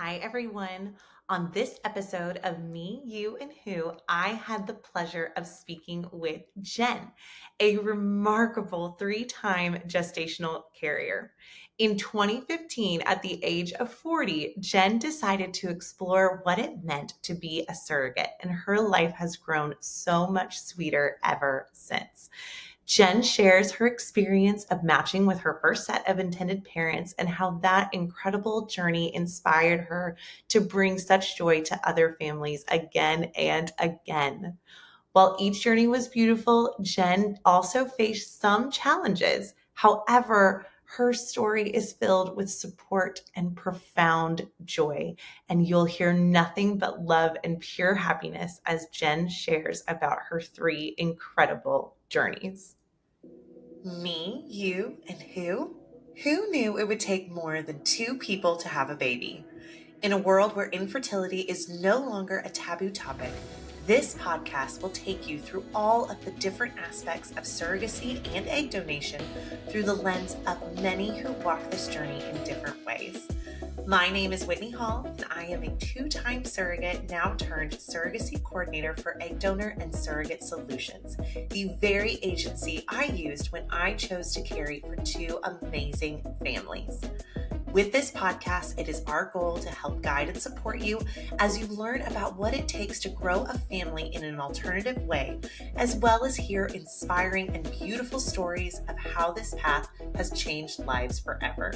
Hi, everyone. On this episode of Me, You, and Who, I had the pleasure of speaking with Jenn, a remarkable three-time gestational carrier. In 2015, at the age of 40, Jenn decided to explore what it meant to be a surrogate, and her life has grown so much sweeter ever since. Jenn shares her experience of matching with her first set of intended parents and how that incredible journey inspired her to bring such joy to other families again and again. While each journey was beautiful, Jenn also faced some challenges. However, her story is filled with support and profound joy, and you'll hear nothing but love and pure happiness as Jenn shares about her three incredible journeys. Me, you, and who? Who knew it would take more than two people to have a baby? In a world where infertility is no longer a taboo topic, this podcast will take you through all of the different aspects of surrogacy and egg donation through the lens of many who walk this journey in different ways. My name is Whitney Hall, and I am a two-time surrogate, now turned surrogacy coordinator for Egg Donor and Surrogate Solutions, the very agency I used when I chose to carry for two amazing families. With this podcast, it is our goal to help guide and support you as you learn about what it takes to grow a family in an alternative way, as well as hear inspiring and beautiful stories of how this path has changed lives forever.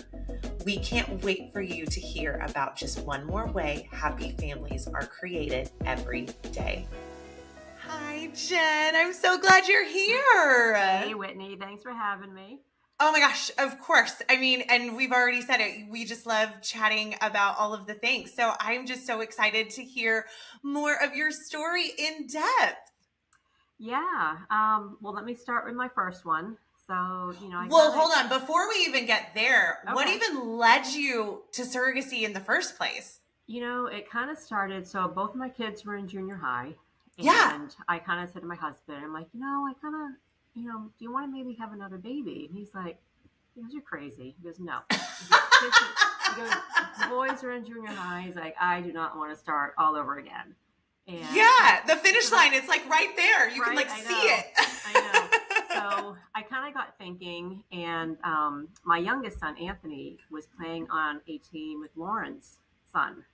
We can't wait for you to hear about just one more way happy families are created every day. Hi, Jenn. I'm so glad you're here. Hey, Whitney. Thanks for having me. Oh my gosh, of course. I mean, and we've already said it. We just love chatting about all of the things. So I'm just so excited to hear more of your story in depth. Yeah. Well, let me start with my first one. So, Hold on. Before we even get there, what Okay. even led you to surrogacy in the first place? It kind of started. So both of my kids were in junior high. Yeah. And I kind of said to my husband, I'm like, I kind of, do you want to maybe have another baby? And he's like, you're crazy. He goes, no. He goes, the boys are in junior high. He's like, I do not want to start all over again. And yeah, the finish line, it's like right there. You can see it. I know. So I kind of got thinking, and my youngest son, Anthony, was playing on a team with Lauren's son.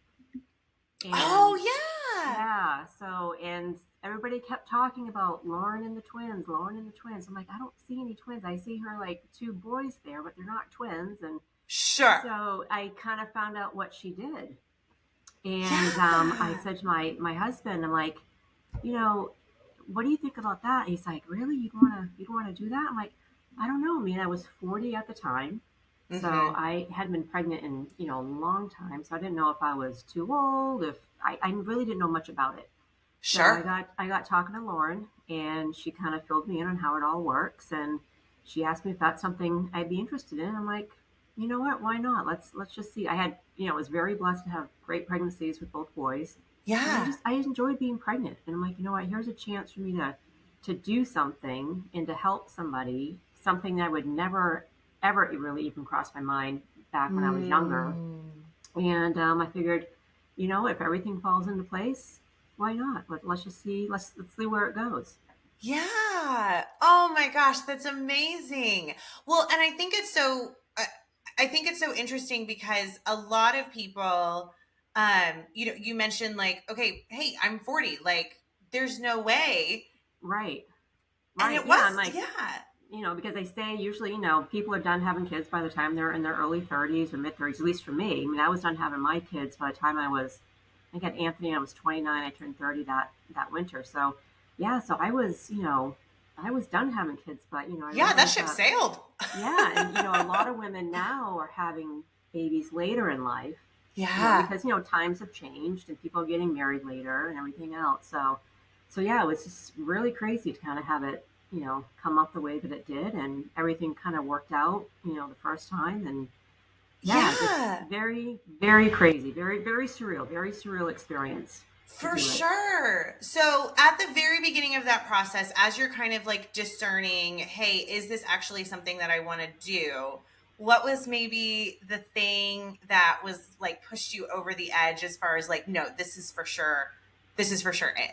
And, yeah. So, and everybody kept talking about Lauren and the twins. I'm like, I don't see any twins. I see her like two boys there, but they're not twins. And sure. So I kind of found out what she did. And I said to my husband, I'm like, what do you think about that? And he's like, really? You want to do that? I'm like, I don't know. I mean, I was 40 at the time. Mm-hmm. So I hadn't been pregnant in, a long time. So I didn't know if I was too old, if I really didn't know much about it. Sure. So I got talking to Lauren, and she kind of filled me in on how it all works. And she asked me if that's something I'd be interested in. I'm like, you know what? Why not? Let's just see. I had, was very blessed to have great pregnancies with both boys. Yeah. And I enjoyed being pregnant. And I'm like, you know what? Here's a chance for me to do something and to help somebody, something that would never, ever really even cross my mind back when I was younger. And I figured, if everything falls into place, why not? Let's just see. Let's see where it goes. Yeah. Oh my gosh, that's amazing. Well, and I think it's so interesting because a lot of people, you mentioned like, okay, hey, I'm 40, like there's no way. Right. And it was, like, yeah. Because they say usually, people are done having kids by the time they're in their early 30s or mid 30s, at least for me. I mean, I was done having my kids by the time I got Anthony, I was 29, I turned 30 that winter. So yeah, so I was, I was done having kids, but that ship sailed. Yeah. And a lot of women now are having babies later in life. Yeah. Because, times have changed and people are getting married later and everything else. So yeah, it was just really crazy to kind of have it, come up the way that it did, and everything kind of worked out, the first time. And just very, very crazy, very, very surreal experience. For sure. So at the very beginning of that process, as you're kind of like discerning, hey, is this actually something that I want to do? what was maybe the thing that was like pushed you over the edge as far as like, no, this is for sure it.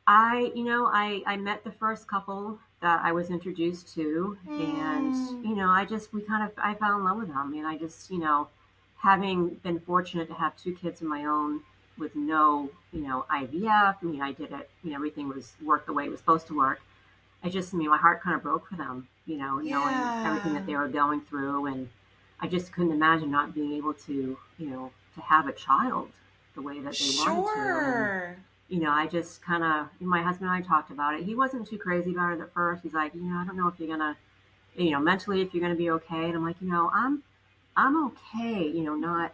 I met the first couple that I was introduced to, and Mm. I fell in love with them, and I just, having been fortunate to have two kids of my own with no, IVF. I mean, I did it, everything was worked the way it was supposed to work. My heart kind of broke for them, knowing everything that Yeah. they were going through, and I just couldn't imagine not being able to, to have a child the way that they wanted to, and Sure. I just kind of, my husband and I talked about it. He wasn't too crazy about it at first. He's like, I don't know if you're gonna, mentally, if you're gonna be okay. And I'm like, I'm okay, not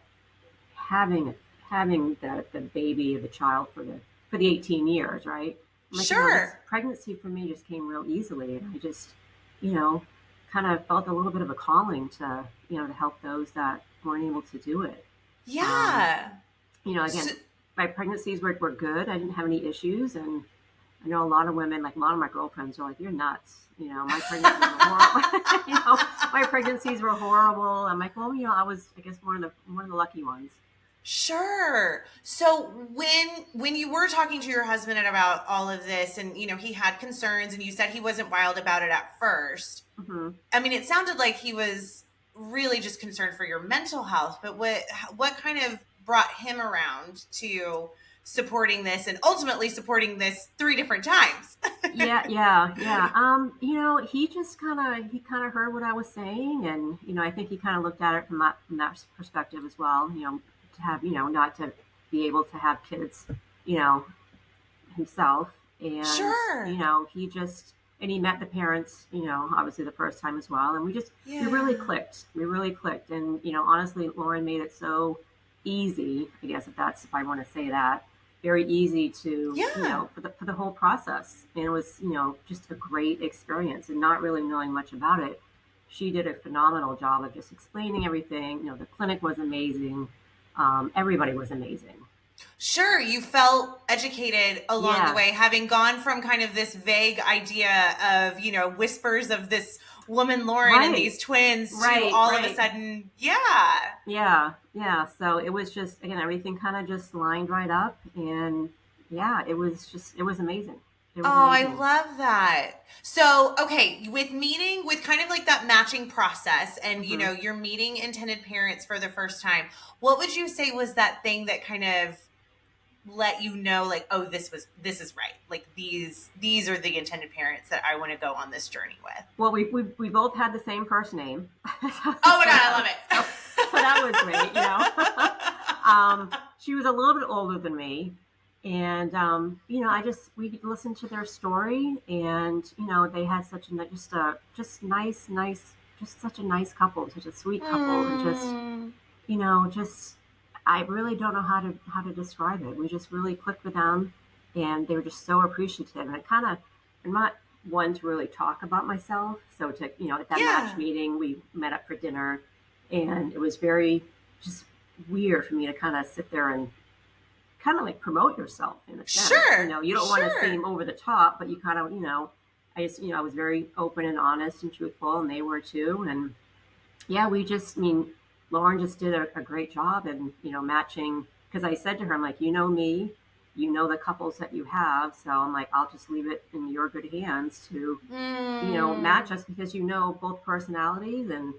having the baby or the child for the 18 years, right? I'm like, this Sure. pregnancy for me just came real easily, and I just, you know, kind of felt a little bit of a calling to, to help those that weren't able to do it. Um, Yeah. Again, So, my pregnancies were good. I didn't have any issues, and I know a lot of women, like a lot of my girlfriends, are like, "You're nuts." My pregnancies were horrible. My pregnancies were horrible. I'm like, well, I was, I guess, one of the lucky ones. sure. So when you were talking to your husband about all of this and he had concerns and you said he wasn't wild about it at first. Hmm. I mean, it sounded like he was really just concerned for your mental health, but what kind of brought him around to supporting this and ultimately supporting this three different times? Yeah, yeah, yeah. He kind of heard what I was saying, and I think he kind of looked at it from that perspective as well. To have not to be able to have kids, you know, himself, and Sure. he met the parents, obviously the first time as well, and we really Yeah. clicked. We really clicked, and honestly, Lauren made it so easy. I guess if I want to say that, very easy to Yeah. for the whole process, and it was just a great experience, and not really knowing much about it. She did a phenomenal job of just explaining everything. The clinic was amazing. Everybody was amazing. Sure, you felt educated along the Yeah, way, having gone from kind of this vague idea of, whispers of this woman Lauren and right, these twins to right, all of a right. sudden, yeah. Yeah, yeah. So it was just, again, everything kind of just lined right up, and yeah, it was amazing. It was Oh, I amazing. love that. So, okay, with kind of like that matching process and, Hmm. you're meeting intended parents for the first time, what would you say was that thing that kind of let you know like, oh, this is right. Like these are the intended parents that I want to go on this journey with. Well, we both had the same first name, Oh my so god, that I was love so so that was great. it. She was a little bit older than me, and we listened to their story, and they had such a just nice, just such a nice couple, such a sweet couple, and just Mm. just I really don't know how to describe it. We just really clicked with them, and they were just so appreciative. And I'm not one to really talk about myself. So at that match Yeah. meeting, we met up for dinner, and it was very just weird for me to kind of sit there and kind of like promote yourself in a sense. Sure. You don't want to seem Sure. over the top, but you kind of, I was very open and honest and truthful, and they were too. And yeah, Lauren just did a great job and, matching. Because I said to her, I'm like, me, the couples that you have. So I'm like, I'll just leave it in your good hands to, match Mm. us because both personalities. And,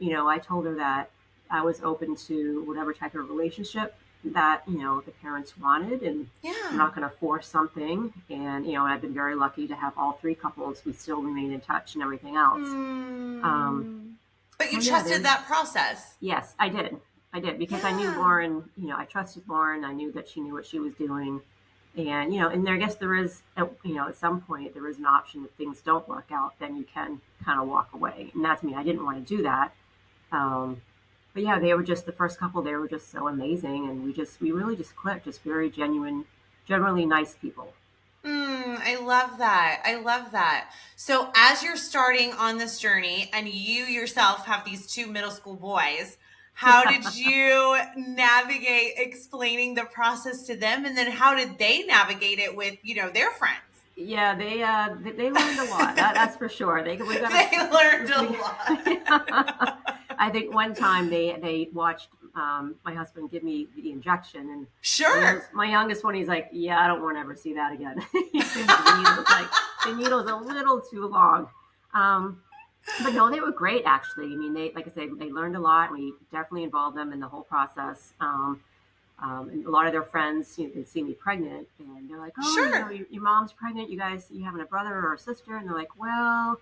I told her that I was open to whatever type of relationship that, the parents wanted. And I'm Yeah. not going to force something. And, I've been very lucky to have all three couples. We still remain in touch and everything else. Um, Mm. But you so yeah, trusted that process. yes, I did. I did because I knew Yeah. Lauren, I trusted Lauren. I knew that she knew what she was doing. And, and there, I guess there is, at some point, there is an option if things don't work out, then you can kind of walk away. And that's me. I didn't want to do that. Um, but yeah, they were just the first couple. They were just so amazing. And we really just clicked, just very genuine, generally nice people. I love that. I love that. So, as you're starting on this journey and you yourself have these two middle school boys, how did you navigate explaining the process to them? And then how did they navigate it with, their friends? Yeah, they learned a lot. That's for sure. We got They learned a we, lot. I think one time they watched my husband give me the injection, and Sure. my youngest one, he's like, yeah, I don't want to ever see that again. The needle's a little too long. But no, they were great actually. I mean, they, like I said, they learned a lot. We definitely involved them in the whole process. And a lot of their friends, they see me pregnant, and they're like, "Oh, Sure. your mom's pregnant. You having a brother or a sister?" And they're like, "Well,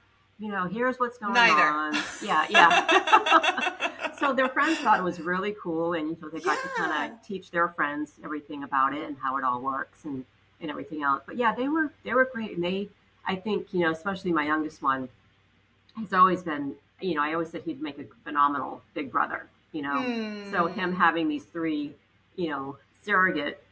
here's what's going Neither. on." Yeah, yeah. So their friends thought it was really cool, and they got to kind of teach their friends everything about it and how it all works and everything else. But yeah, they were great, and I think, especially my youngest one, he's always been, I always said he'd make a phenomenal big brother. So him having these three, surrogate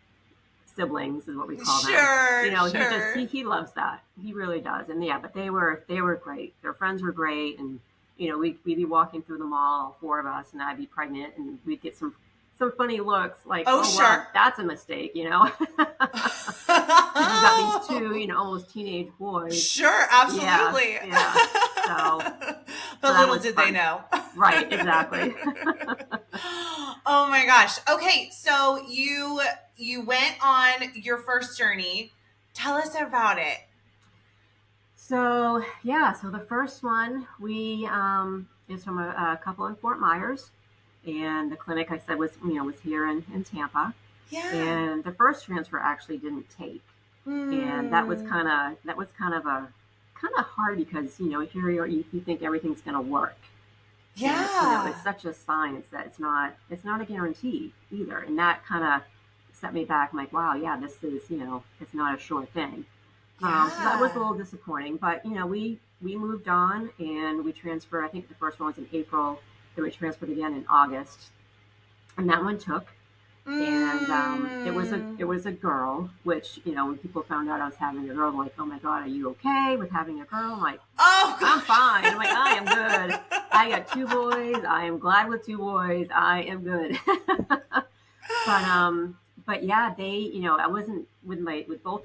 siblings is what we call them. Sure, He just sure. he loves that. He really does. And yeah, but they were great. Their friends were great, and we'd be walking through the mall, all four of us, and I'd be pregnant, and we'd get some funny looks like, Oh, oh wow, sure. that's a mistake. Because you've got these two, almost teenage boys. Sure, Yeah, absolutely. yeah. So But that little was did they fun. know. Right, exactly. Oh my gosh. Okay, so you went on your first journey. Tell us about it. So yeah, so the first one we is from a couple in Fort Myers, and the clinic I said was here in Tampa, Yeah. and the first transfer actually didn't take, and Hmm. that was kind of hard because here you think everything's going to work, and it's Yeah. such a science that it's not a guarantee either, and that kind of set me back. I'm like, wow, yeah, this is it's not a sure thing. So that was a Yeah. little disappointing, but we moved on and we transferred. I think the first one was in April, then we transferred again in August, and that one took. And Mm. it was a girl, which when people found out I was having a girl, they're like, oh my god, are you okay with having a girl? I'm like, Oh I'm gosh. fine. I'm like, I am good. I got two boys. I am glad with two boys. I am good. But yeah, they, I wasn't with both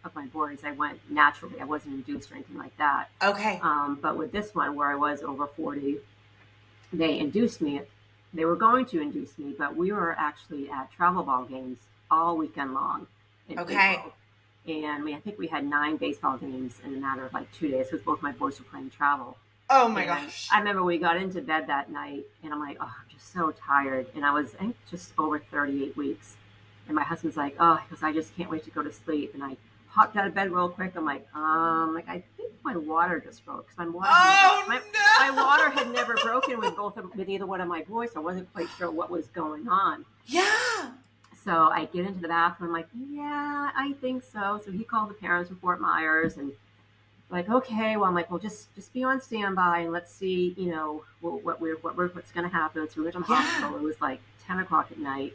of my boys. I went naturally. I wasn't induced or anything like that. Okay. But with this one, where I was over 40, they induced me. They were going to induce me, but we were actually at travel ball games all weekend long in Okay. April. And I think we had 9 baseball games in a matter of like 2 days because both my boys were playing travel. Oh my And gosh. I remember we got into bed that night, and I'm like, oh, I'm just so tired. And I was, I think, just over 38 weeks. And my husband's like, oh, because I just can't wait to go to sleep. And I popped out of bed real quick. I'm like I think my water just broke because Oh my water had no. never broken with either one of my boys. So I wasn't quite sure what was going on. Yeah. So I get into the bathroom. I'm like, yeah, I think so. So he called the parents from Fort Myers, and like, okay, well, I'm like, well, just be on standby and let's see, what's going to happen. So we went to the Yeah. hospital. It was like 10 o'clock at night,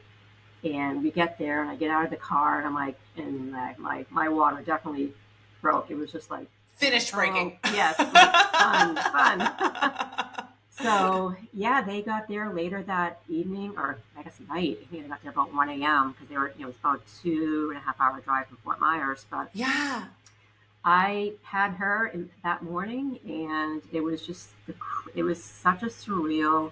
and we get there, and I get out of the car, and I'm like, and my water definitely broke. It was just like, I'm like, Finished oh breaking. yes, I'm like, fun, fun. So yeah, they got there later that evening, or I guess night. I think they got there about 1 a.m. because they were, it was about 2.5 hour drive from Fort Myers. But Yeah. I had her that morning, and it was it was such a surreal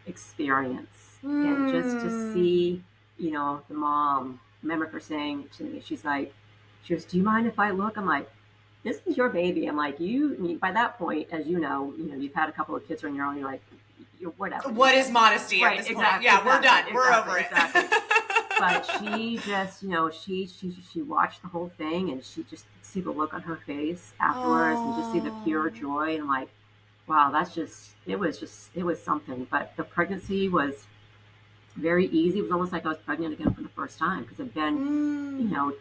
experience. And just to Hmm. see, the mom, I remember her saying to me, she goes, do you mind if I look? I'm like, this is your baby. I'm like, I mean, by that point, as you've had a couple of kids on your own, you're like, you're whatever. What is modesty at Right, this point? Yeah, we're done. We're over it. exactly. But she just, she watched the whole thing, and she just see the look on her face afterwards, and just see the pure Oh. joy. And I'm like, wow, it was something. But the pregnancy was very easy. It was almost like I was pregnant again for the first time because it'd been, Mm.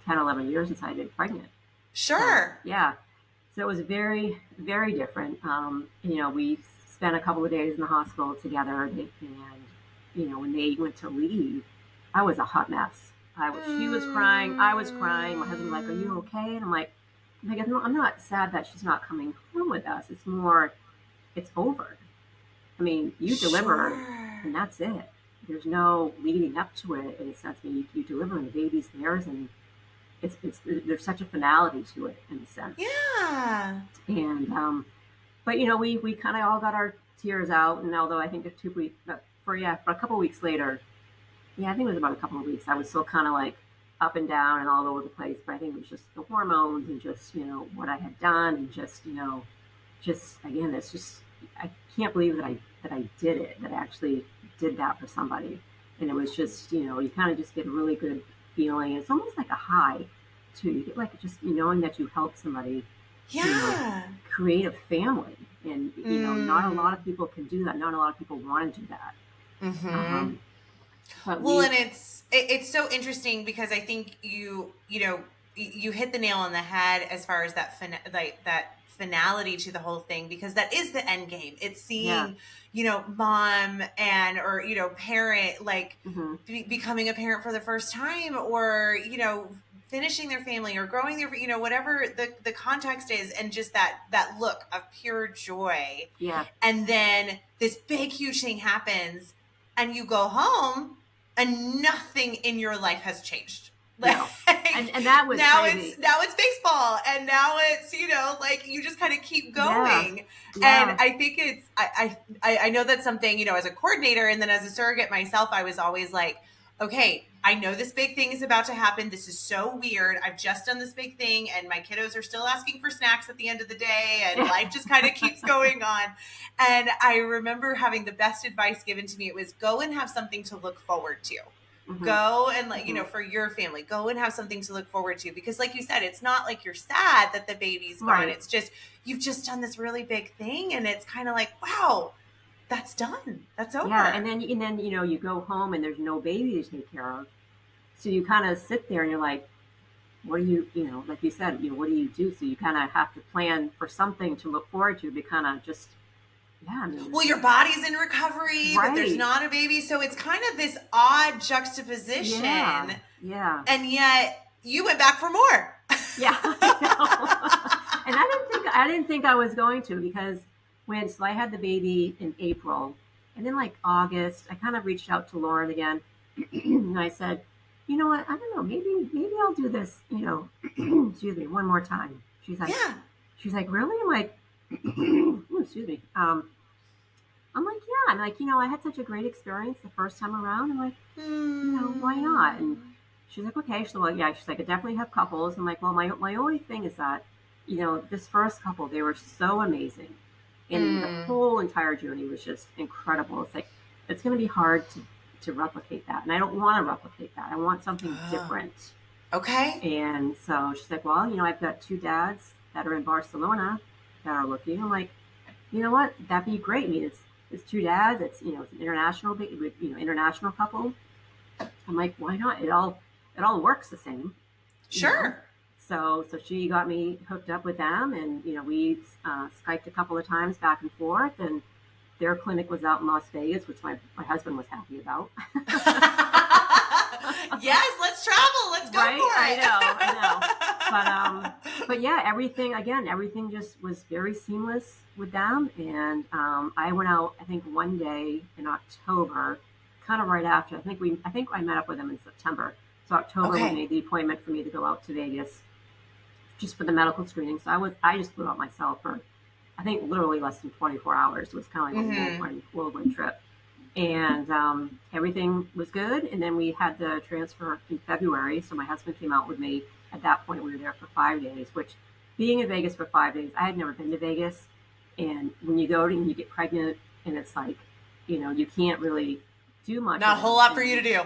11 years since I'd been pregnant. So Sure. yeah, so it was very, very different. We spent a couple of days in the hospital together, and when they went to leave, I was a hot mess. She was crying, I was crying. My husband was like, "Are you Mm. okay?" And I'm like, no, I'm not sad that she's not coming home with us. It's more, it's over. I mean, you deliver, Sure. and that's it. There's no leading up to it in a sense. I mean, you deliver, and the baby's theirs, and there's such a finality to it in a sense. Yeah. And but we kind of all got our tears out. And although I think for a couple of weeks later, yeah, I think it was about a couple of weeks, I was still kind of like up and down and all over the place. But I think it was just the hormones and just, what I had done and just, just again, it's just, I can't believe that I did it, that I actually did that for somebody. And it was just, you kind of just get a really good feeling. It's almost like a high too. You get like just knowing that you helped somebody, Yeah. create a family. And, not a lot of people can do that. Not a lot of people want to do that. Mm-hmm. Um, but Well, we, and it's so interesting because I think you hit the nail on the head as far as like that finality to the whole thing, because that is the end game. It's yeah. seeing, mom and or parent, like Hmm. becoming a parent for the first time, or finishing their family or growing their, whatever the context is, and just that look of pure joy. Yeah. And then this big huge thing happens and you go home and nothing in your life has changed. Like No. And that was now crazy. it's baseball, and now it's like you just kind of keep Yeah. going. And Yeah. I think it's I know that's something, as a coordinator and then as a surrogate myself, I was always like, okay, I know this big thing is about to happen. This is so weird. I've just done this big thing and my kiddos are still asking for snacks at the end of the day, and life just kind of keeps going on. And I remember having the best advice given to me. It was, go and have something to look forward to. Hmm. Go and, like, Hmm. for your family, go and have something to look forward to, because like you said, it's not like you're sad that the baby's gone. Right. It's just, you've just done this really big thing, and it's kind of like, wow, that's done. That's Yeah. over. And then, you go home and there's no baby to take care of. So you kind of sit there and you're like, what do like you said, what do you do? So you kind of have to plan for something to look forward to kind of just, yeah, I mean, Well, your body's in recovery, but there's right. not a baby. So it's kind of this odd Yeah. juxtaposition. Yeah. And yet you went back for more. Yeah. I know. And I didn't think I was going to, because so I had the baby in April, and then like August, I kind of reached out to Lauren again, and I said, you know what, I don't know, maybe I'll do this, excuse me, one more time. Yeah. She's like, really? I'm like, excuse me. I'm like, yeah. I'm like, I had such a great experience the first time around. I'm like, why not? And she's like, okay. So, well, yeah, she's like, I definitely have couples. I'm like, well, my only thing is that, this first couple, they were so amazing. And the Mm. whole entire journey was just incredible. It's like, it's going to be hard to replicate that. And I don't want to replicate that. I want something Oh, different. okay. And so she's like, well, I've got two dads that are in Barcelona that are looking. I'm like, you know what? That'd be great. I mean, it's two dads. It's an international couple. I'm like, why not? It all works the same, you know. Sure. So she got me hooked up with them, and we Skyped a couple of times back and forth, and their clinic was out in Las Vegas, which my husband was happy about. Yes, let's travel. Let's go Right? for it. But yeah, everything just was very seamless with them. And I went out, I think, one day in October, kind of right after. I think I met up with them in September. So October, we Okay. made the appointment for me to go out to Vegas just for the medical screening. So I just flew out myself for, I think, literally less than 24 hours. It was kind of like a Mm-hmm. whirlwind trip. And everything was good. And then we had the transfer in February. So my husband came out with me. At that point, we were there for 5 days, which, being in Vegas for 5 days, I had never been to Vegas. And when you go and you get pregnant, and it's like, you can't really do much. Not a whole lot for you to do.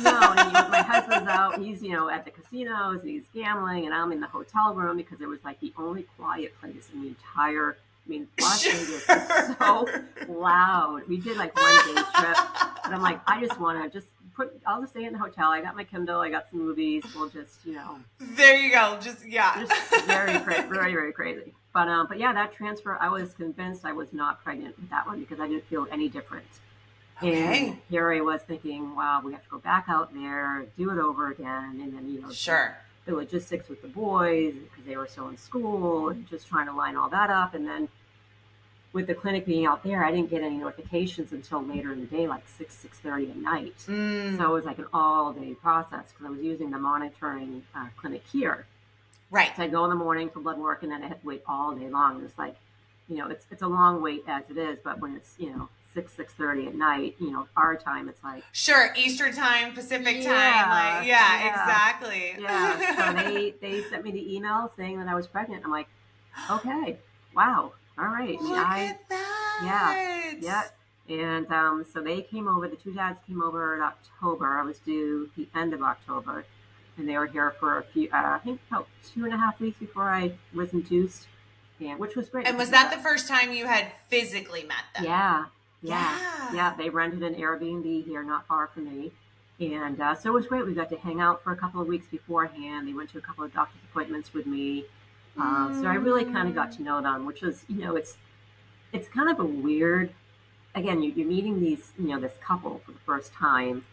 No, and my husband's out. He's at the casinos, and he's gambling, and I'm in the hotel room, because it was like the only quiet place in the entire. I mean, Las Vegas is so loud. We did like 1 day trip, but I'm like, I just want to I'll just stay in the hotel. I got my Kindle. I got some movies. We'll just, There you go. Just, yeah. just very, very, very crazy. But yeah, that transfer, I was convinced I was not pregnant with that one, because I didn't feel any different. And Okay. here I was thinking, wow, we have to go back out there, do it over again. And then, Sure. the logistics with the boys, because they were still in school, and just trying to line all that up. And then with the clinic being out there, I didn't get any notifications until later in the day, like 6:30 at night. Mm. So it was like an all-day process, because I was using the monitoring clinic here. Right. So I'd go in the morning for blood work, and then I had to wait all day long. It was like, it's a long wait as it is, but when it's 6:30 at night, our time, it's like, Sure, Eastern time, Pacific time, like, yeah, yeah, yeah, exactly. yeah. So they sent me the email saying that I was pregnant. I'm like, okay, wow, all right. Look at Yeah, that. yeah. And so they came over. The two dads came over in October. I was due the end of October, and they were here for a few, I think about 2.5 weeks before I was induced, and which was great And because was we that got, the first time you had physically met them? yeah, yeah, Yeah. yeah. They rented an Airbnb here, not far from me, and so it was great. We got to hang out for a couple of weeks beforehand. They went to a couple of doctor's appointments with me, so I really kind of got Mm. to know them, which was, it's kind of a weird. Again, you're meeting this couple for the first time,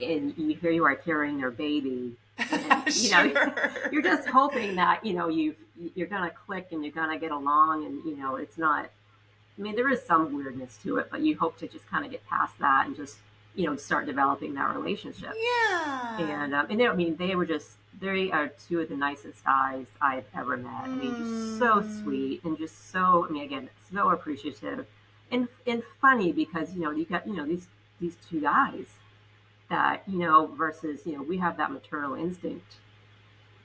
and here you are carrying their baby, and Sure. you're just hoping that you're gonna click and you're gonna get along, and it's not. I mean, there is some weirdness to it, but you hope to just kind of get past that and just start developing that relationship. Yeah. And I mean, they are two of the nicest guys I've ever met. I mean, just so Mm. sweet and just so, I mean, again, so appreciative and funny because you got these two guys that versus we have that maternal instinct,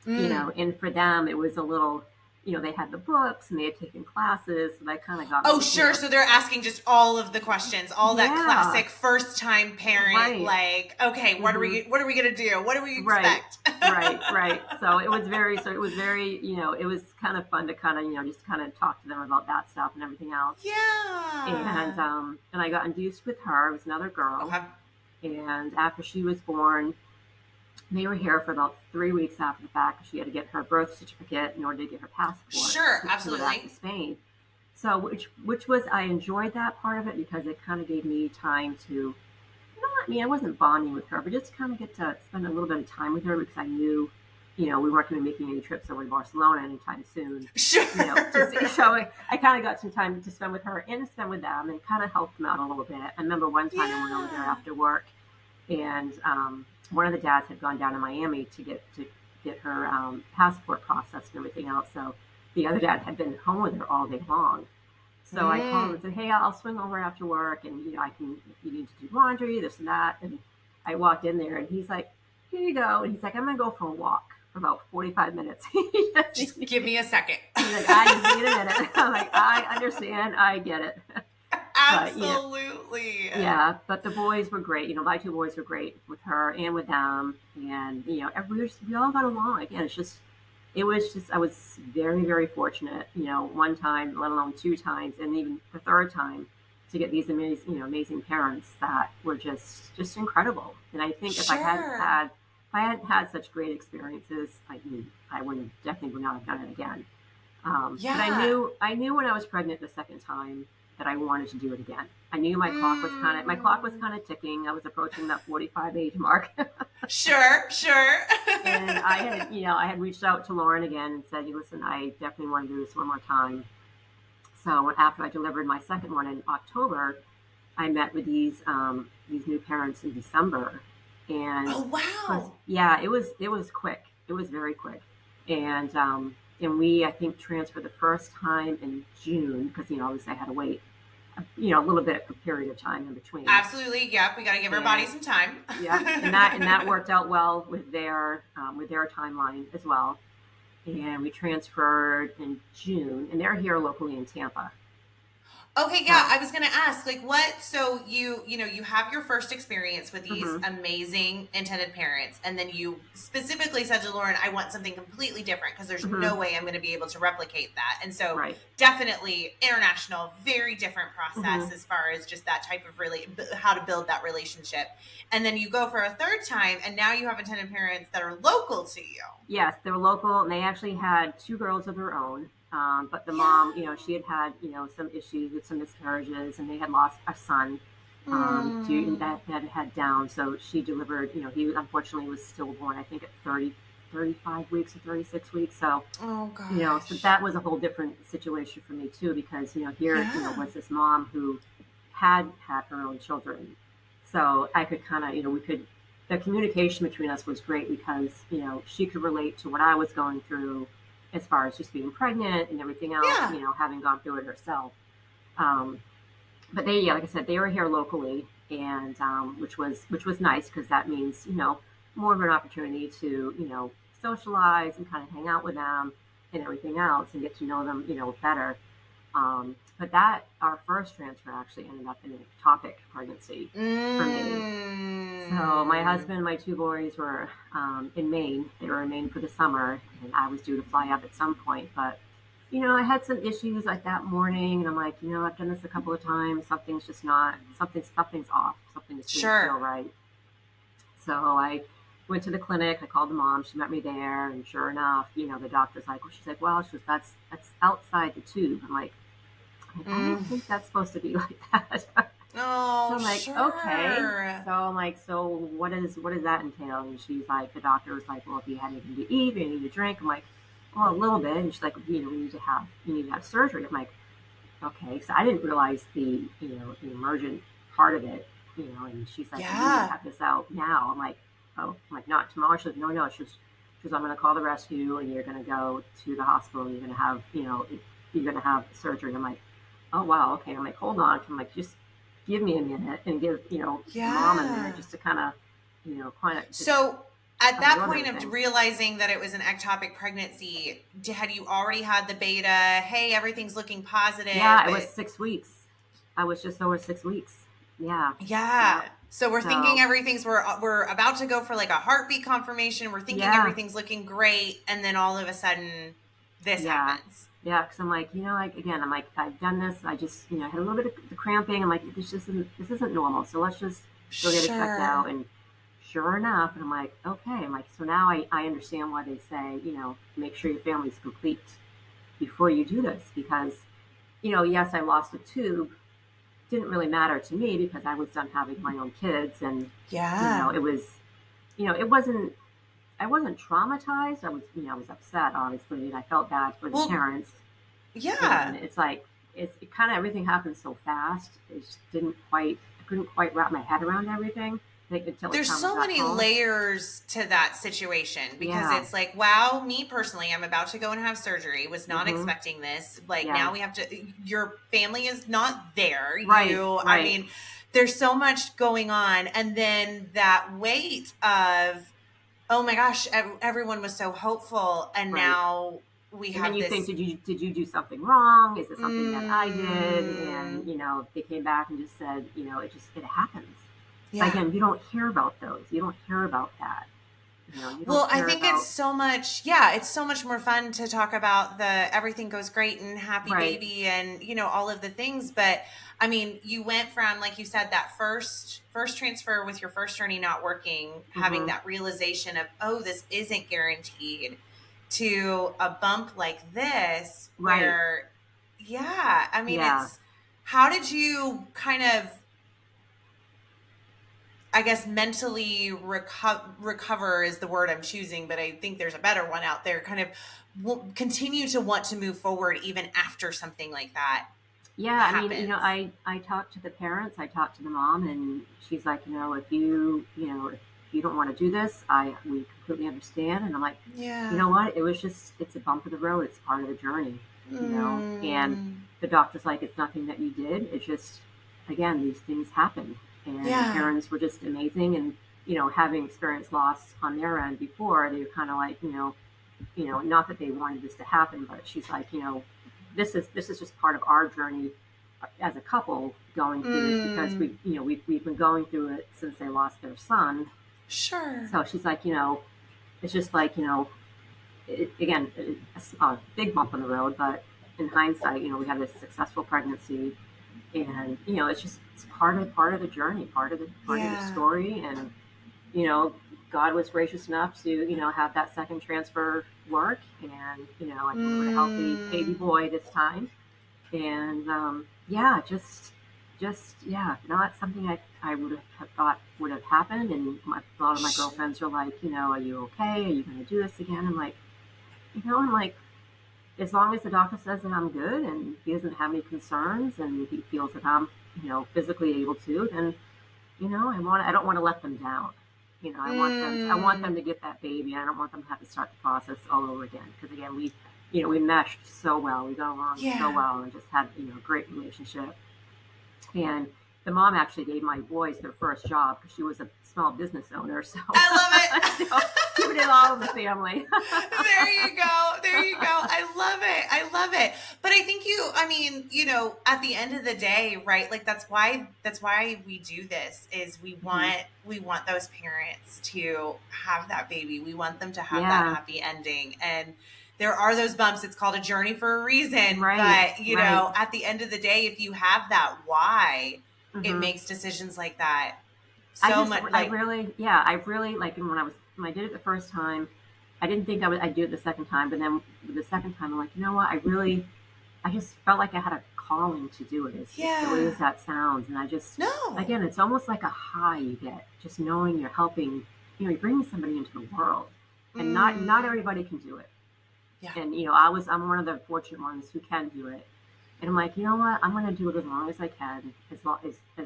Mm. and for them it was a little, they had the books and they had taken classes, so that kind of got Oh, me, sure. So they're asking just all of the questions, all that yeah, classic first time parent, right. like, okay, Hmm. what are we gonna do? What do we Right, expect? right. So it was very, it was kind of fun to kind of, just kind of talk to them about that stuff and everything else. Yeah. And I got induced with her. It was another girl. Okay. And after she was born, they were here for about 3 weeks after the fact. She had to get her birth certificate in order to get her passport Sure, to go back to absolutely. Spain. So, which was, I enjoyed that part of it because it kind of gave me time to, I mean, I wasn't bonding with her, but just kind of get to spend a little bit of time with her because I knew, we weren't going to be making any trips over to Barcelona anytime soon. Sure. So I kind of got some time to spend with her and spend with them and kind of help them out a little bit. I remember one time I went over there Yeah. after work, and one of the dads had gone down to Miami to get her passport processed and everything else. So the other dad had been home with her all day long. So I called him Mm. and said, "Hey, I'll swing over after work, and I can. If you need to do laundry, this and that." And I walked in there, and he's like, "Here you go." And he's like, "I'm gonna go for a walk for about 45 minutes." Just give me a second. He's like, "I just need a minute." I'm like, "I understand, I get it." But Absolutely. yeah, but the boys were great. My two boys were great with her and with them, and we all got along. Again, it was just I was very very fortunate. One time, let alone two times, and even the third time, to get these amazing parents that were just incredible. And I think Sure. if I hadn't had such great experiences, I definitely would not have done it again. But Yeah. I knew when I was pregnant the second time that I wanted to do it again. I knew my clock was Mm. kind of ticking. I was approaching that 45 age mark. Sure, sure. And I had reached out to Lauren again and said, "Hey, listen, I definitely want to do this one more time." So after I delivered my second one in October, I met with these new parents in December, and Oh, of course, wow. yeah, it was quick. It was very quick, and we, I think, transferred the first time in June because obviously I had to wait a little bit of period of time in between. Absolutely. Yep. We got to give our body And some time. yeah, and that worked out well with their timeline as well. And we transferred in June, and they're here locally in Tampa. Okay, yeah, So, I was going to ask like what so you have your first experience with these hmm amazing intended parents and then you specifically said to Lauren I want something completely different because there's hmm no way I'm going to be able to replicate that. And so right. definitely international, very different process hmm as far as just that type of really how to build that relationship. And then you go for a third time and now you have intended parents that are local to you. Yes, they were local, and they actually had two girls of their own. But the mom, Yeah. she had some issues with some miscarriages, and they had lost a son Mm. that had Down. So she delivered. He unfortunately was stillborn. I think at 35 weeks or 36 weeks. So Oh so gosh. that was a whole different situation for me too, because here Yeah. was this mom who had her own children, so I could kind of the communication between us was great because she could relate to what I was going through, as far as just being pregnant and everything else, Yeah. having gone through it herself. Um, but they, yeah, like I said, they were here locally, and which was nice because that means more of an opportunity to socialize and kind of hang out with them and everything else and get to know them better. But that our first transfer actually ended up in an ectopic pregnancy for me. So my Mm. husband and my two boys were in Maine. They were in Maine for the summer, and I was due to fly up at some point. But I had some issues like that morning, and I'm like, I've done this a couple of times. Something's just not something's off. Something just didn't feel Sure. right. So I went to the clinic. I called the mom. She met me there, and sure enough, the doctor's like, well, she's like, well, she goes, that's outside the tube. I'm like, I don't Mm. think that's supposed to be like that. So Oh, I'm like, okay. sure. So I'm like, so what does that entail? And she's like, the doctor was like, well, if you had anything to eat, you need to drink. I'm like, well, a little bit. And she's like, we need to have surgery. I'm like, okay. So I didn't realize the emergent part of it, and she's like, well, you need to Yeah. have this out now. I'm like, oh, I'm like, not tomorrow. She's like, no, no. She's I'm going to call the rescue, and you're going to go to the hospital, and you're going to have surgery. I'm like, oh, wow. Okay. I'm like, hold on. I'm like, just give me a minute and give, mom a minute Yeah. just to kind of just So at that absorb point of everything. realizing that it was an ectopic pregnancy, had you already had the beta? Hey, everything's looking positive, Yeah, it was but 6 weeks. I was just over 6 weeks. Yeah. yeah. Yep. So we're thinking So, we're about to go for like a heartbeat confirmation. We're thinking yeah. everything's looking great, and then all of a sudden, this Yeah. happens. Yeah. Because I'm like, like, again, I'm like, I've done this. I just, I had a little bit of the cramping. I'm like, this isn't normal. So let's just go get it checked Sure. out. And sure enough, and I'm like, okay. I'm like, so now I understand why they say, make sure your family's complete before you do this. Because, yes, I lost a tube. Didn't really matter to me because I was done having my own kids. And, Yeah. it was, it wasn't, I wasn't traumatized. I was upset, obviously, and I felt bad for the Well, parents. And yeah. it's like, it kind of everything happened so fast. It just I couldn't quite wrap my head around everything like, until it There's finally so got many home. layers to that situation because Yeah. it's like, wow, me personally, I'm about to go and have surgery, was not Mhm. expecting this. Like, Yeah. now we have to, your family is not there. Right. I Right. mean, there's so much going on. And then that weight of, oh my gosh, everyone was so hopeful. And Right. now we And then have you think, this, did you do something wrong? Is it something that I did? And mm, they came back and just said, it happens. But yeah. again, you don't hear about those. You don't hear about that. You don't Well, I hear think it's about so much, yeah, it's so much more fun to talk about the everything goes great and happy right. baby and, all of the things. But I mean, you went from, like you said, that first transfer with your first journey not working, having Hmm. that realization of, oh, this isn't guaranteed, to a bump like this Right. where, yeah, I mean, Yeah. how did you kind of, I guess mentally recover is the word I'm choosing, but I think there's a better one out there. Kind of continue to want to move forward even after something like that Yeah, I mean, happens. I talked to the parents, I talked to the mom, and she's like, if you don't want to do this, we completely understand. And I'm like, you Yeah. know what? It's a bump in the road. It's part of the journey, And Mm, the doctor's like, it's nothing that you did. It's just, again, these things happen. And the yeah. parents were just amazing, and having experienced loss on their end before, they were kind of like, not that they wanted this to happen, but she's like, this is just part of our journey as a couple going through this because Mm, we've been going through it since they lost their son. sure. So she's like, it's just like, again, a big bump on the road, but in hindsight, we had a successful pregnancy, and it's part of the journey, part of the Yeah. story. And you know, God was gracious enough to, have that second transfer work. And, I delivered a healthy baby Mm, boy this time. And, yeah, yeah, not something I would have thought would have happened. And a lot of my sh- girlfriends are like, are you okay? Are you going to do this again? I'm like, as long as the doctor says that I'm good and he doesn't have any concerns and he feels that I'm, physically able to, then I don't want to let them down. I want them to mm, get that baby. I don't want them to have to start the process all over again. Because again, we meshed so well. We got along so Yeah. well and just had, a great relationship. And the mom actually gave my boys their first job because she was a small business owner. So, I love so keeping it all in the family. there you go. There you go. I love it. I love it. But I think I mean, at the end of the day, right? Like that's why we do this is Mhm. we want those parents to have that baby. We want them to have that Yeah, happy ending. And there are those bumps. It's called a journey for a reason. right, But, right. at the end of the day, if you have that why, it Hmm. makes decisions like that I so just, much I like, really, yeah, I really like when I did it the first time. I didn't think I'd do it the second time, but then the second time, I'm like, you know what? I just felt like I had a calling to do it, as silly as yeah. that sounds. And I just, No. again, it's almost like a high you get just knowing you're helping, you're bringing somebody into the world, and not Mm, everybody can do it. yeah. And I'm one of the fortunate ones who can do it. And I'm like, you know what? I'm going to do it as long as I can, as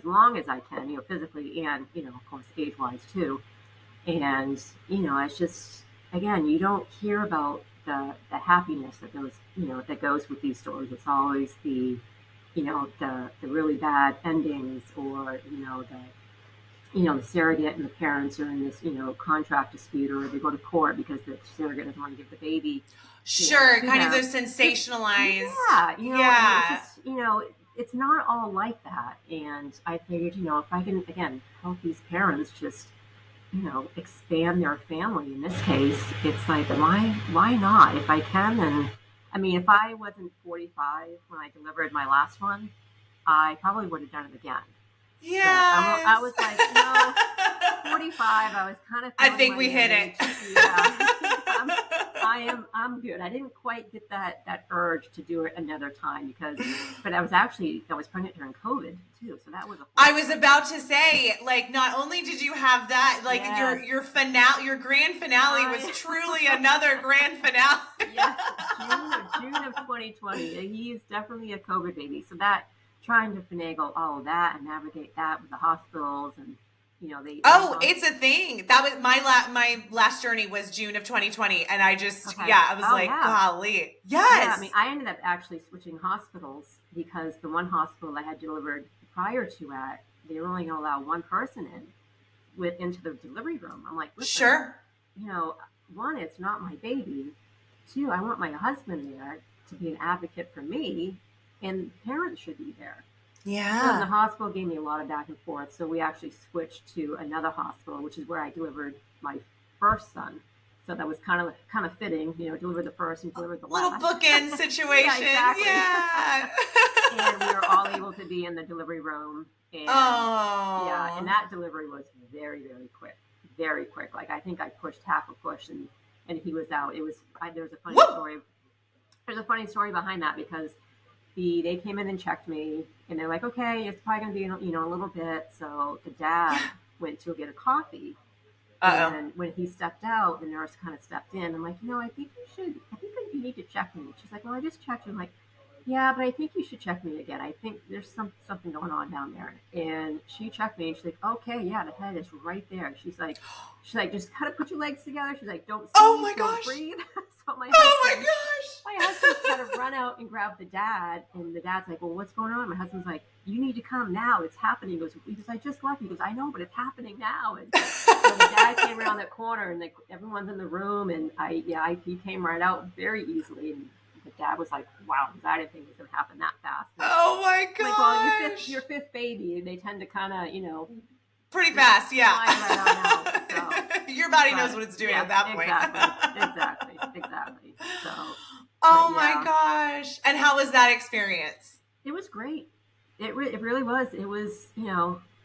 long as I can, physically and of course age wise too. And it's just, again, you don't hear about the happiness that goes with these stories. It's always the really bad endings, or the surrogate and the parents are in this contract dispute, or they go to court because the surrogate doesn't want to give the baby Sure, to kind of them. those Just, sensationalized. yeah, and it's Yeah. just, it's not all like that. And I figured, if I can, again, help these parents just, expand their family in this case, it's like, why not? If I can, then, I mean, if I wasn't 45 when I delivered my last one, I probably would have done it again. But I Yes. was like, 45, I was kind of I feeling think my we hit it. age. Yeah, I think I'm good. I didn't quite get that urge to do it another time but I was pregnant during COVID too, so that was a I whole was other. about to say, like, not only did you have that, like Yes, your finale, your grand finale was I truly another grand finale. yes, June of 2020. He's definitely a COVID baby, so that trying to finagle all of that and navigate that with the hospitals, and they Oh, want. it's a thing. That was my last journey was June of 2020, and I just, Okay. yeah, I was Oh like, yeah. golly, Yeah, I mean, yes. I ended up actually switching hospitals because the one hospital I had delivered prior to that, they were only going to allow one person into the delivery room. I'm like, listen, Sure. you know, one, it's not my baby. Two, I want my husband there to be an advocate for me, and parents should be there. So then the Yeah. hospital gave me a lot of back and forth. So we actually switched to another hospital, which is where I delivered my first son. So that was kind of fitting, deliver the first and deliver the Little last. bookend Yeah, situation. exactly. Yeah. And we were all able to be in the delivery room, and yeah, and Oh. that delivery was very, very quick, very quick. Like I think I pushed half a push, and he was out. It was there's a funny Woo! story. There's a funny story behind that because they came in and checked me, and they're like, okay, it's probably going to be a little bit. So the dad Yeah. went to get a coffee, Uh-oh. and when he stepped out, the nurse kind of stepped in. I'm like, I think you need to check me. She's like, well, I just checked you. I'm like, yeah, but I think you should check me again. I think there's something going on down there. And she checked me, and she's like, okay, yeah, the head is right there. She's like, just kind of put your legs together. She's like, don't Oh sneeze, my don't gosh. breathe. So Oh my gosh. my husband's kind of run out and grabbed the dad, and the dad's like, well, what's going on? My husband's like, you need to come now. It's happening. He goes, I just left. He goes, I know, but it's happening now. And so the dad came around that corner, and everyone's in the room, and he came right out very easily. And the dad was like, wow, because I didn't think it was going to happen that fast. And Oh my I'm like, well, your gosh. fifth baby, they tend to kind of, Pretty fast, yeah. slide right on out. So, Your body knows but what it's doing yeah, at that point. exactly. So, but Oh my yeah, gosh. And how was that experience? it was great. It really was. It was,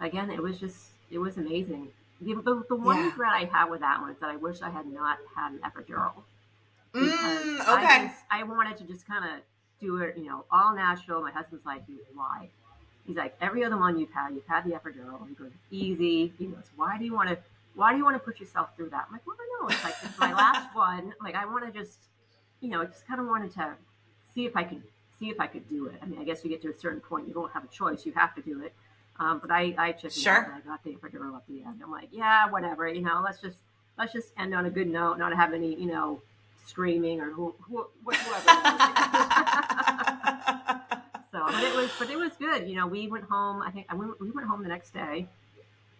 again, it was amazing. The one Yeah. regret I have with that one is that I wish I had not had an epidural, because Okay. I wanted to just kind of do it, all natural. My husband's like, why? He's like, every other one you've had the epidural. He goes, it's easy. He goes, why do you want to put yourself through that? I'm like, well, I know. It's like, it's my last one. Like, I want to just, just kind of wanted to see if I could do it. I mean, I guess you get to a certain point, you don't have a choice. You have to do it. But I chickened out Sure. and I got the epidural at the end. I'm like, yeah, whatever. Let's just end on a good note, not have any, screaming or whoever it was. So, but it was good. You know, we went home. I think we went home the next day,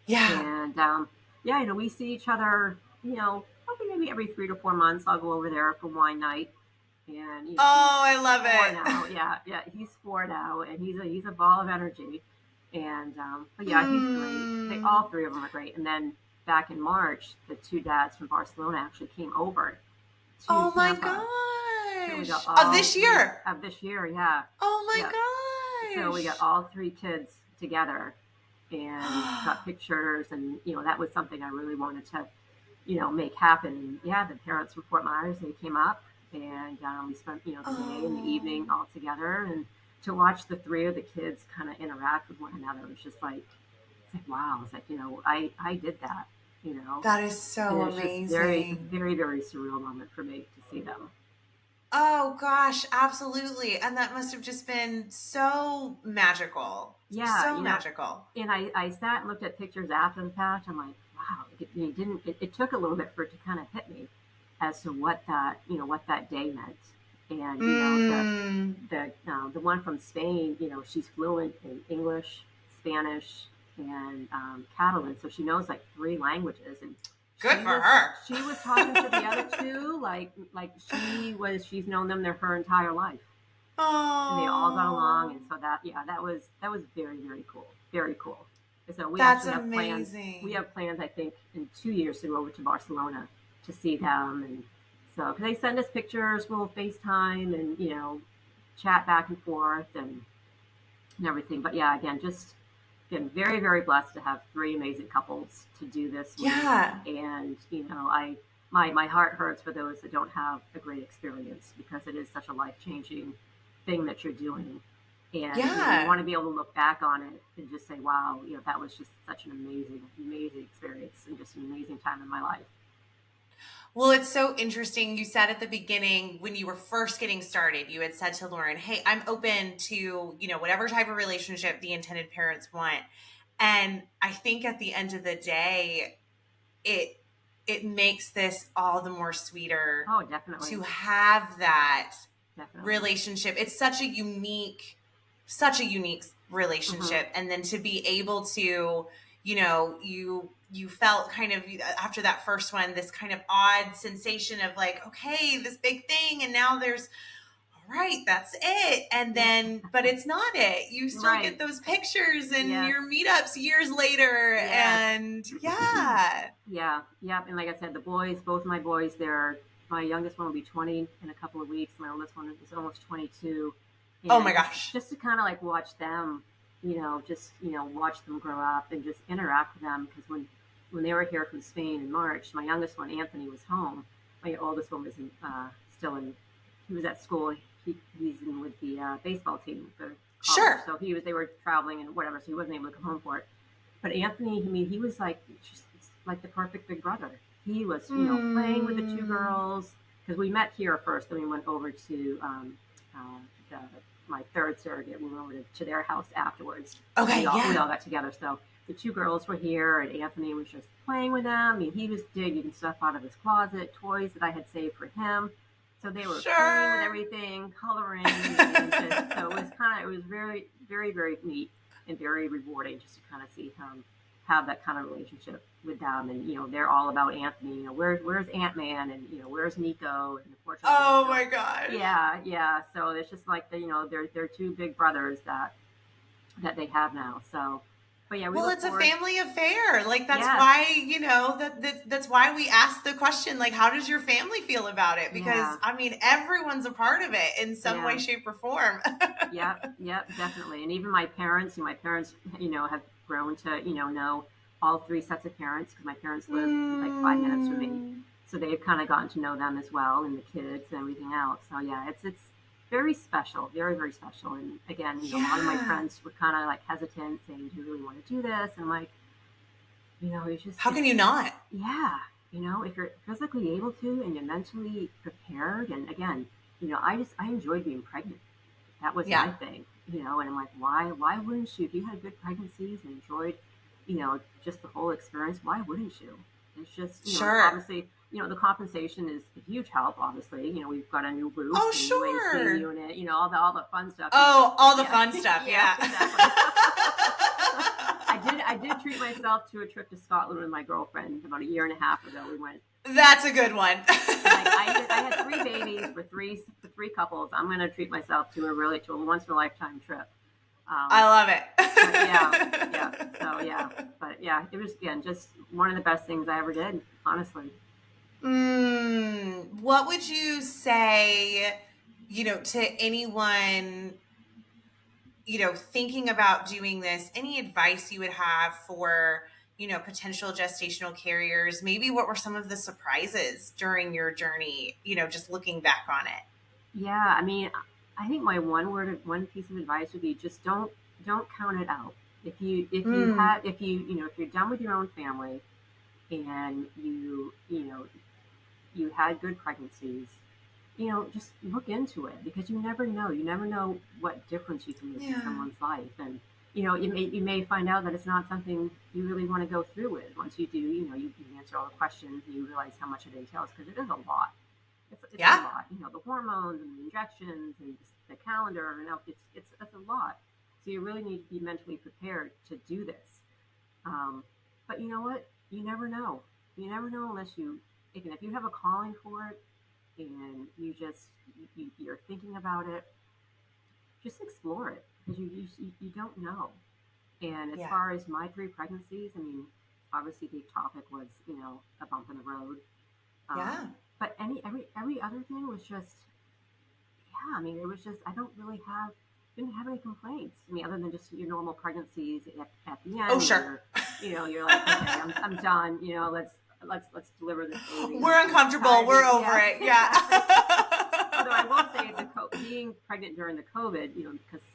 Yeah. and yeah, you know, we see each other. You know, probably maybe every 3 to 4 months. I'll go over there for wine night, and you know, he's Oh, I love 4 now. it. Yeah, yeah, he's 4 now, and he's a ball of energy. And but yeah, he's great. They Hmm. all three of them are great. And then back in March, the two dads from Barcelona actually came over to Oh my Tampa. So we got gosh. Of all this three year. of this year. Yeah, Oh yeah. my So we got gosh. all three kids together and got pictures, and you know that was something I really wanted to, you know, make happen. And yeah, the parents from Fort Myers, they came up, and we spent, you know, the day and the Oh, evening all together, and to watch the three of the kids kind of interact with one another was just like, it's like wow, it's like, you know, I did that, you know, that is and so it's just very amazing. very very surreal moment for me to see them. Oh gosh, absolutely. And that must have just been so magical. Yeah, So you know, magical. and I sat and looked at pictures after the fact. I'm like, wow, it didn't. It took a little bit for it to kind of hit me as to what that, you know, what that day meant. And you know, Mm, the one from Spain, you know, she's fluent in English, Spanish, and Catalan, so she knows like three languages. And good for her. she was talking to the other two like she's known them her entire life, and they all got along. And Oh, so that, yeah, that was very very cool, very cool. And so we that's actually have plans. We amazing. have plans, I think, in 2 years to go over to Barcelona to see them. And so because they send us pictures, we'll FaceTime and, you know, chat back and forth and everything. But yeah, again, just been very very blessed to have three amazing couples to do this with. Yeah. And you know, my heart hurts for those that don't have a great experience, because it is such a life changing thing that you're doing. And you know, you Yeah. want to be able to look back on it and just say, wow, you know, that was just such an amazing amazing experience and just an amazing time in my life. Well, it's so interesting. You said at the beginning when you were first getting started, you had said to Lauren, "Hey, I'm open to, whatever type of relationship the intended parents want." And I think at the end of the day, it it makes this all the more sweeter Oh, definitely, to have that definitely. relationship. It's such a unique Hmm. relationship, and then to be able to, you felt kind of after that first one this kind of odd sensation of like, okay, this big thing, and now there's, all right, that's it. And Yeah. then, but it's not it. You still get Right. those pictures and Yes. your meetups years later. Yes. And yeah. Yeah, yeah. And like I said, the boys, both my boys, my youngest one will be 20 in a couple of weeks. My oldest one is almost 22. Oh my And gosh. just to kind of like watch them, you know, just, you know, watch them grow up and just interact with them. Because when they were here from Spain in March, my youngest one, Anthony, was home. My oldest one was still in, he was at school. He's in with the baseball team for college. Sure. So they were traveling and whatever. So he wasn't able to come home for it. But Anthony, I mean, he was like just like the perfect big brother. He was, you know, playing with the two Mm. girls, because we met here first, then we went over to uh, the, my third surrogate. We went over to their house afterwards. Okay. We Yeah. all got together. So the two girls were here, and Anthony was just playing with them. I mean, he was digging stuff out of his closet, toys that I had saved for him. So they were playing with Sure. everything, coloring, and just so it was very very very neat and very rewarding just to kind of see him have that kind of relationship with them. And you know, they're all about Anthony. You know, where's Ant Man, and you know, where's Nico? And unfortunately, Oh Nico. my gosh. Yeah, yeah. So it's just like you know, they're two big brothers that they have now. So, but yeah, we Well, look it's a forward. family affair. Like that's Yes. why, that's why we ask the question, like, how does your family feel about it? Because Yeah. I mean, everyone's a part of it in some way, Yeah. shape, or form. Yep, yep, definitely. And even my parents, you know, you know, have grown to, you know all three sets of parents, because my parents live like 5 minutes from me. Mm, So they've kind of gotten to know them as well, and the kids and everything else. So yeah, it's very special, very, very special. And again, you know, a lot of my yeah. friends were kind of like hesitant, saying, do you really want to do this? And I'm like, you know, How can you not? yeah, you know, if you're physically able to and you're mentally prepared. And again, you know, I enjoyed being pregnant. That was my Yeah. thing, you know. And I'm like, why wouldn't you? If you had good pregnancies and enjoyed, you know, just the whole experience, why wouldn't you? It's just, you know, it's Sure. obviously the compensation is a huge help. Obviously, we've got a new roof, Oh, a new AC sure. unit, all the fun stuff. Oh, all the Yeah, fun stuff. yeah, Yeah. exactly. I did treat myself to a trip to Scotland with my girlfriend about a year and a half ago. We went. That's a good one. I'm like, I had three babies for three couples. I'm going to treat myself to a once in a lifetime trip. I love But yeah, yeah. it. So yeah, but yeah, it was again just one of the best things I ever did, honestly. What would you say, to anyone, thinking about doing this, any advice you would have for, potential gestational carriers? Maybe what were some of the surprises during your journey, just looking back on it? Yeah, I mean, I think my one piece of advice would be just don't count it out. Mm, If you're done with your own family and you had good pregnancies, just look into it because you never know. You never know what difference you can make in yeah. someone's life, and you may find out that it's not something you really want to go through with. Once you do, you answer all the questions and you realize how much it entails because it is a lot. It's a Yeah. lot. The hormones and the injections and the calendar. It's a lot. So you really need to be mentally prepared to do this. But you know what? You never know. You never know unless even if you have a calling for it and you're thinking about it, just explore it because you don't know. And as Yeah. far as my three pregnancies, I mean, obviously the topic was a bump in the road. Yeah. But every other thing was just, yeah. I mean, it was just I don't really have didn't have any complaints. I mean, other than just your normal pregnancies at the Oh, end sure. where you're like, okay, I'm done. Let's deliver this baby. We're uncomfortable. We're over Yeah, it. Yeah. exactly. Although I will say, being pregnant during the COVID, because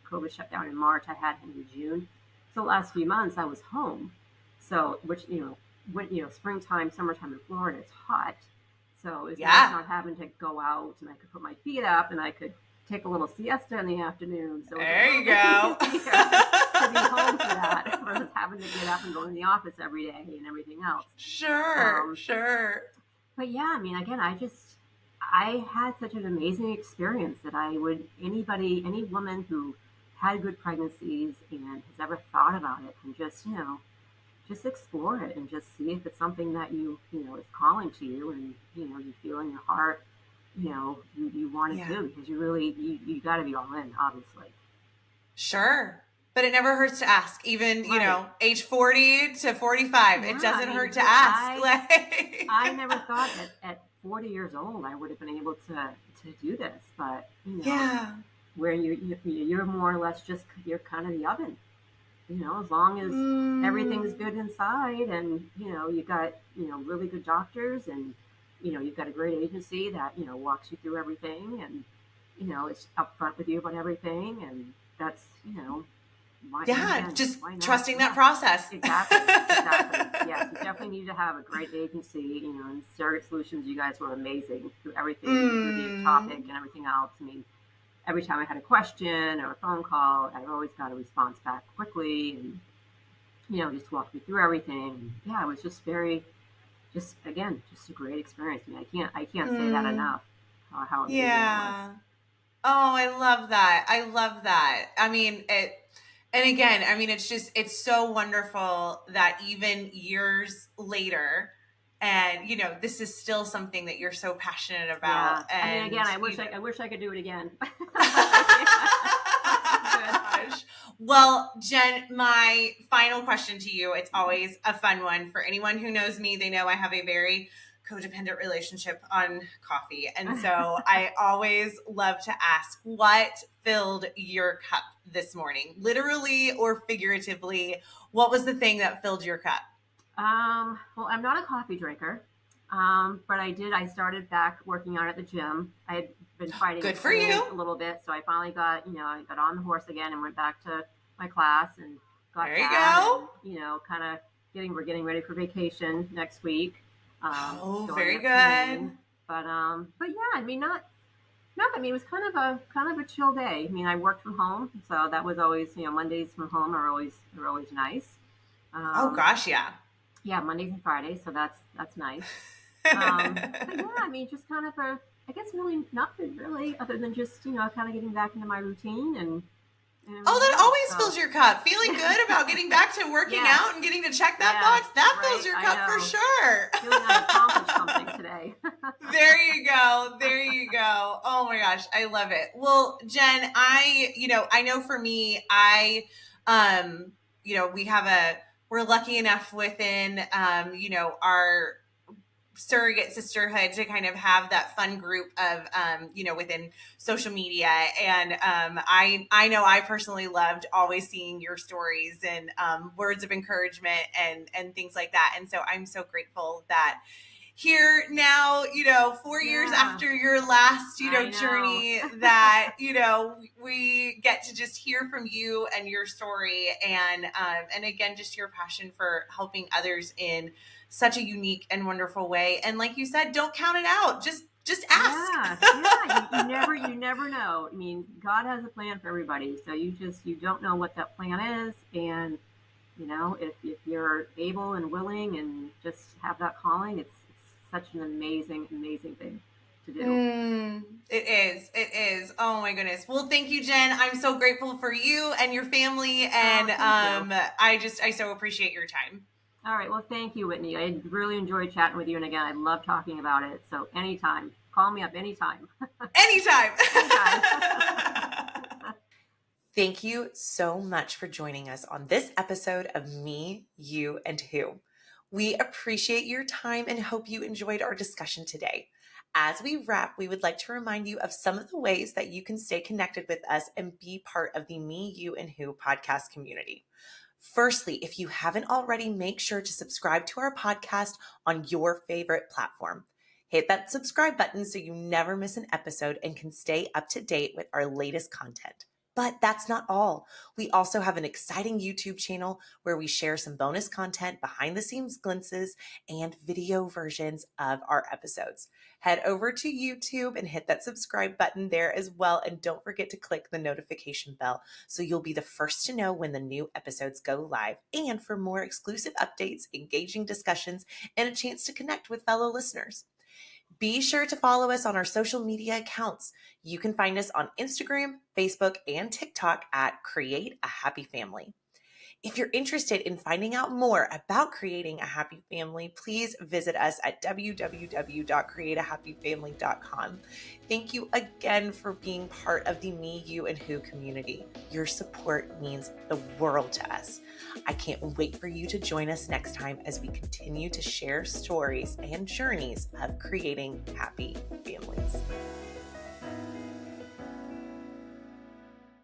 COVID shut down in March, I had him in June. So the last few months I was home. So, which, when, springtime, summertime in Florida, it's hot. So it was nice Yeah. not having to go out and I could put my feet up and I could take a little siesta in the afternoon. So it was a There little you bit go. easier to be home for that versus having to get up and go in the office every day and everything else. Sure. Um, Sure. but yeah, I mean, again, I had such an amazing experience that any woman who had good pregnancies and has ever thought about it and just explore it and just see if it's something that is calling to you and, you feel in your heart, you want to Yeah. do because you got to be all in, obviously. Sure. But it never hurts to ask, even, Right. age 40 to 45. It Yeah. I doesn't mean, hurt to ask. I never thought that at 40 years old I would have been able to do this, but Yeah. where you're more or less just you're kind of the oven. As long as everything's Mm, good inside and you got really good doctors and you've got a great agency that walks you through everything and it's upfront with you about everything and that's why yeah. again Just why not? trusting that Yeah, process. exactly. Yes, you definitely need to have a great agency. And Surrogate Solutions, you guys were amazing through everything, through the topic Mm, and everything else. I mean, every time I had a question or a phone call, I always got a response back quickly and, just walked me through everything. Yeah, it was just just a great experience. I mean, I can't say that mm, enough, how amazing it was. yeah. Oh, I love that. I love that. I mean, and again, I mean, it's so wonderful that even years later, and, this is still something that you're so passionate about. Yeah. I mean, And, again, I wish I could do it again. Good. Gosh. Well, Jenn, my final question to you, it's always a fun one. For anyone who knows me, they know I have a very codependent relationship on coffee. And so I always love to ask, what filled your cup this morning? Literally or figuratively, what was the thing that filled your cup? Well, I'm not a coffee drinker, but I started back working out at the gym. I had been fighting a Good for cold you. a little bit, so I finally I got on the horse again and went back to my class and got There you that, go. and kind of we're getting ready for vacation next week, Oh, going very up to good. Maine. But yeah, I mean, not. I mean, it was kind of a chill day. I mean, I worked from home, so that was always Mondays from home are always nice. Oh, Um, gosh, yeah. yeah, Mondays and Fridays, so that's nice. But yeah, I mean, just kind of I guess really nothing really, other than just kind of getting back into my routine and Oh, that yeah, always so fills your cup. Feeling yeah, good about getting back to working yes, out and getting to check that yes, box, that fills right. your I cup for know. sure. Feeling I accomplished something today. There you go. There you go. Oh my gosh, I love it. Well, Jenn, I know for me, um, we have we're lucky enough within, our surrogate sisterhood to kind of have that fun group of within social media. And I know I personally loved always seeing your stories and words of encouragement and things like that. And so I'm so grateful that here now, 4 years Yeah, after your last, I know. journey, that, we get to just hear from you and your story. And again, just your passion for helping others in such a unique and wonderful way. And like you said, don't count it out. Just ask. Yeah, yeah. You never know. I mean, God has a plan for everybody, so you don't know what that plan is, and if you're able and willing and just have that calling, it's such an amazing thing to do. It is. It is. Oh my goodness. Well, thank you, Jenn. I'm so grateful for you and your family. And Oh, thank you. I so appreciate your time. All right. Well, thank you, Whitney. I really enjoyed chatting with you, and again, I love talking about it. So anytime, call me up anytime. Anytime. Anytime. Thank you so much for joining us on this episode of Me, You, and Who. We appreciate your time and hope you enjoyed our discussion today. As we wrap, we would like to remind you of some of the ways that you can stay connected with us and be part of the Me, You, and Who podcast community. Firstly, if you haven't already, make sure to subscribe to our podcast on your favorite platform. Hit that subscribe button so you never miss an episode and can stay up to date with our latest content. But that's not all. We also have an exciting YouTube channel where we share some bonus content, behind the scenes glimpses, and video versions of our episodes. Head over to YouTube and hit that subscribe button there as well. And don't forget to click the notification bell so you'll be the first to know when the new episodes go live. And for more exclusive updates, engaging discussions, and a chance to connect with fellow listeners. Be sure to follow us on our social media accounts. You can find us on Instagram, Facebook, and TikTok at Create a Happy Family. If you're interested in finding out more about creating a happy family, please visit us at www.createahappyfamily.com. Thank you again for being part of the Me, You, and Who community. Your support means the world to us. I can't wait for you to join us next time as we continue to share stories and journeys of creating happy families.